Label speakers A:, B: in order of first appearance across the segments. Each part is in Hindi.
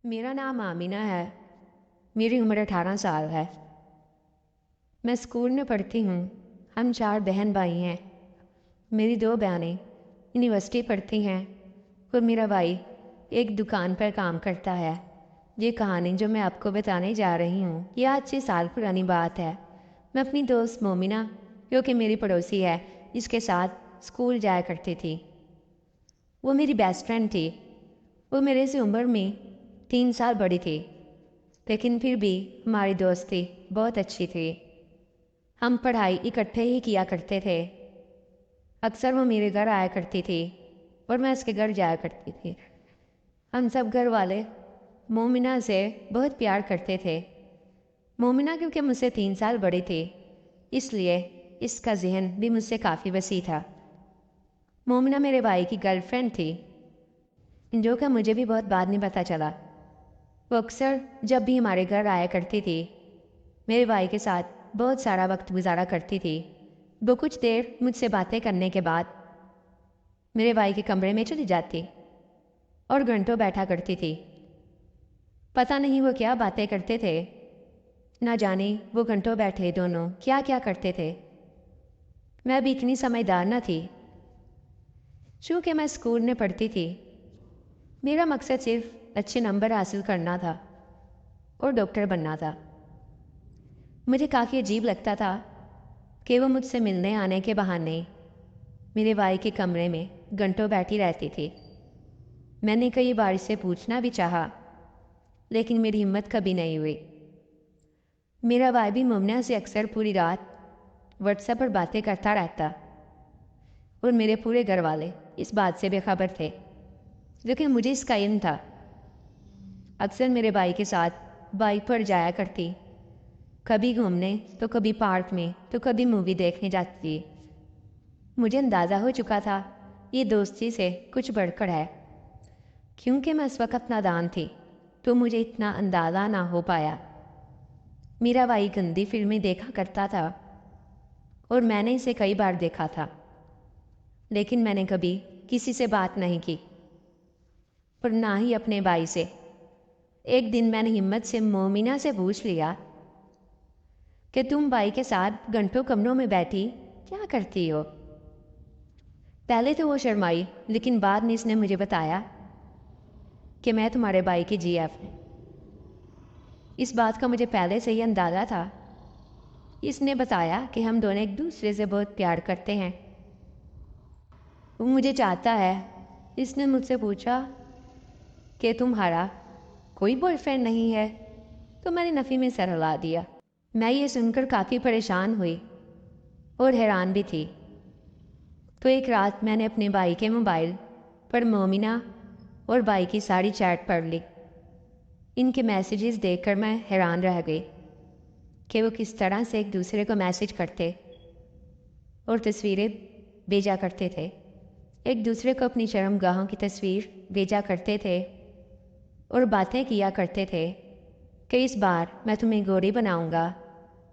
A: मेरा नाम आमिना है। मेरी उम्र 18 साल है। मैं स्कूल में पढ़ती हूँ। हम 4 बहन भाई हैं। मेरी 2 बहनें यूनिवर्सिटी पढ़ती हैं और मेरा भाई एक दुकान पर काम करता है। ये कहानी जो मैं आपको बताने जा रही हूँ ये आज से साल पुरानी बात है। मैं अपनी दोस्त मोमिना, जो कि मेरी पड़ोसी है, इसके साथ स्कूल जाया करती थी। वो मेरी बेस्ट फ्रेंड थी। वो मेरे से उम्र में 3 साल बड़ी थी, लेकिन फिर भी हमारी दोस्ती बहुत अच्छी थी। हम पढ़ाई इकट्ठे ही किया करते थे। अक्सर वो मेरे घर आया करती थी और मैं उसके घर जाया करती थी। हम सब घर वाले मोमिना से बहुत प्यार करते थे। मोमिना क्योंकि मुझसे 3 साल बड़ी थी, इसलिए इसका जहन भी मुझसे काफ़ी वसी था। मोमिना मेरे भाई की गर्लफ्रेंड थी, जो कि मुझे भी बहुत बाद में पता चला। वो अक्सर जब भी हमारे घर आया करती थी, मेरे भाई के साथ बहुत सारा वक्त गुजारा करती थी। वो कुछ देर मुझसे बातें करने के बाद मेरे भाई के कमरे में चली जाती और घंटों बैठा करती थी। पता नहीं वो क्या बातें करते थे। ना जाने वो घंटों बैठे दोनों क्या क्या करते थे। मैं भी इतनी समझदार न थी। चूँकि मैं स्कूल में पढ़ती थी, मेरा मकसद सिर्फ अच्छे नंबर हासिल करना था और डॉक्टर बनना था। मुझे काफ़ी अजीब लगता था कि वो मुझसे मिलने आने के बहाने मेरे भाई के कमरे में घंटों बैठी रहती थी। मैंने कई बार इससे पूछना भी चाहा, लेकिन मेरी हिम्मत कभी नहीं हुई। मेरा भाई भी मुमना से अक्सर पूरी रात व्हाट्सएप पर बातें करता रहता और मेरे पूरे घर वाले इस बात से बेखबर थे, लेकिन मुझे इसका इल्म था। अक्सर मेरे भाई के साथ बाइक पर जाया करती, कभी घूमने तो कभी पार्क में तो कभी मूवी देखने जाती। मुझे अंदाज़ा हो चुका था ये दोस्ती से कुछ बढ़कर है। क्योंकि मैं उस वक़्त नादान थी, तो मुझे इतना अंदाज़ा ना हो पाया। मेरा भाई गंदी फिल्में देखा करता था और मैंने इसे कई बार देखा था, लेकिन मैंने कभी किसी से बात नहीं की और ना ही अपने भाई से। एक दिन मैंने हिम्मत से मोमिना से पूछ लिया कि तुम भाई के साथ घंटों कमरों में बैठी क्या करती हो। पहले तो वो शर्माई, लेकिन बाद में इसने मुझे बताया कि मैं तुम्हारे भाई की जीएफ हूँ। इस बात का मुझे पहले से ही अंदाज़ा था। इसने बताया कि हम दोनों एक दूसरे से बहुत प्यार करते हैं। वो मुझे चाहता है। इसने मुझसे पूछा कि तुम्हारा कोई बॉयफ्रेंड नहीं है, तो मैंने नफ़ी में सर हिला दिया। मैं ये सुनकर काफ़ी परेशान हुई और हैरान भी थी। तो एक रात मैंने अपने भाई के मोबाइल पर मोमिना और भाई की सारी चैट पढ़ ली। इनके मैसेजेस देखकर मैं हैरान रह गई कि वो किस तरह से एक दूसरे को मैसेज करते और तस्वीरें भेजा करते थे। एक दूसरे को अपनी शर्मगाहों की तस्वीर भेजा करते थे और बातें किया करते थे कि इस बार मैं तुम्हें घोड़ी बनाऊंगा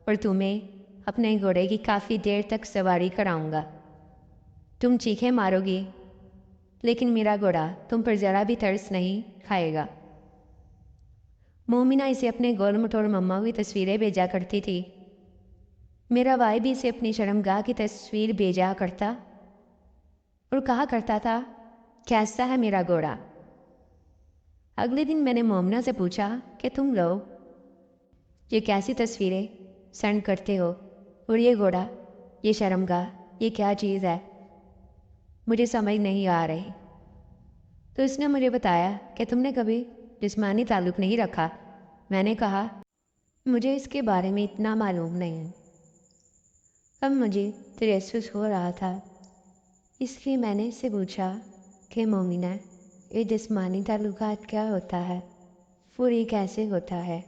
A: और तुम्हें अपने घोड़े की काफ़ी देर तक सवारी कराऊंगा। तुम चीखें मारोगी, लेकिन मेरा घोड़ा तुम पर ज़रा भी तरस नहीं खाएगा। मोमिना इसे अपने गोल मटोल मम्मा की तस्वीरें भेजा करती थी। मेरा भाई भी इसे अपनी शर्मगाह की तस्वीर भेजा करता और कहा करता था, कैसा है मेरा घोड़ा। अगले दिन मैंने मोमिना से पूछा कि तुम लोग ये कैसी तस्वीरें सेंड करते हो और ये घोड़ा, ये शर्मगाह, ये क्या चीज़ है, मुझे समझ नहीं आ रही। तो इसने मुझे बताया कि तुमने कभी जिस्मानी ताल्लुक़ नहीं रखा। मैंने कहा, मुझे इसके बारे में इतना मालूम नहीं है। अब मुझे तजस्सुस हो रहा था, इसलिए मैंने इससे पूछा कि मोमिना, ये जिस्मानी ताल्लुकात क्या होता है और ये कैसे होता है।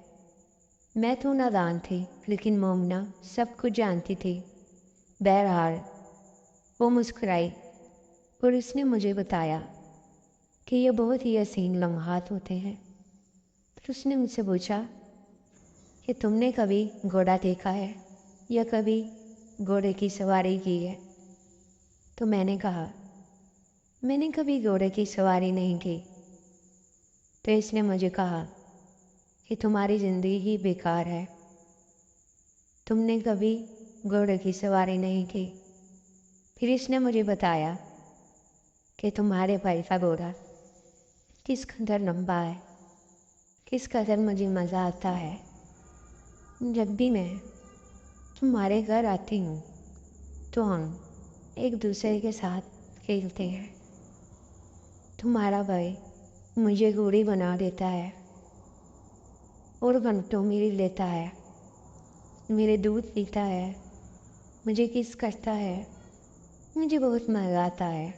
A: मैं तो नादान थी, लेकिन मोमिना सब कुछ जानती थी। बहरहाल वो मुस्कुराई और उसने मुझे बताया कि ये बहुत ही हसीन लम्हात होते हैं। फिर उसने मुझसे पूछा कि तुमने कभी घोड़ा देखा है या कभी घोड़े की सवारी की है। तो मैंने कहा, मैंने कभी घोड़े की सवारी नहीं की। तो इसने मुझे कहा कि तुम्हारी ज़िंदगी बेकार है, तुमने कभी घोड़े की सवारी नहीं की। फिर इसने मुझे बताया कि तुम्हारे भाई का घोड़ा किस कदर लंबा है, किस कदर मुझे मज़ा आता है जब भी मैं तुम्हारे घर आती हूँ तो हम एक दूसरे के साथ खेलते हैं। तुम्हारा भाई मुझे घोड़ी बना देता है और घंटों मेरी लेता है, मेरे दूध पीता है, मुझे किस करता है, मुझे बहुत मज़ा आता है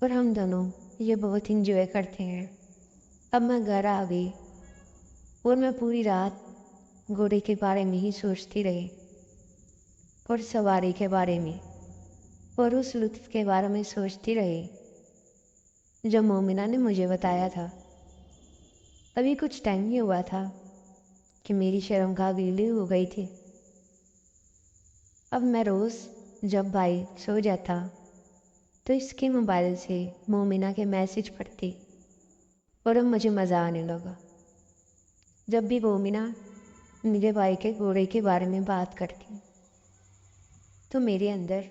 A: और हम दोनों ये बहुत इंजॉय करते हैं। अब मैं घर आ गई और मैं पूरी रात घोड़े के बारे में ही सोचती रही और सवारी के बारे में और उस लुत्फ़ के बारे में सोचती रही जो मोमिना ने मुझे बताया था। अभी कुछ टाइम ही हुआ था कि मेरी शर्मगाह गीली हो गई थी। अब मैं रोज़ जब भाई सो जाता तो इसके मोबाइल से मोमिना के मैसेज पढ़ती और अब मुझे मज़ा आने लगा। जब भी मोमिना मेरे भाई के घोड़े के बारे में बात करती तो मेरे अंदर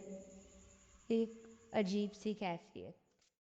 A: एक अजीब सी कैफियत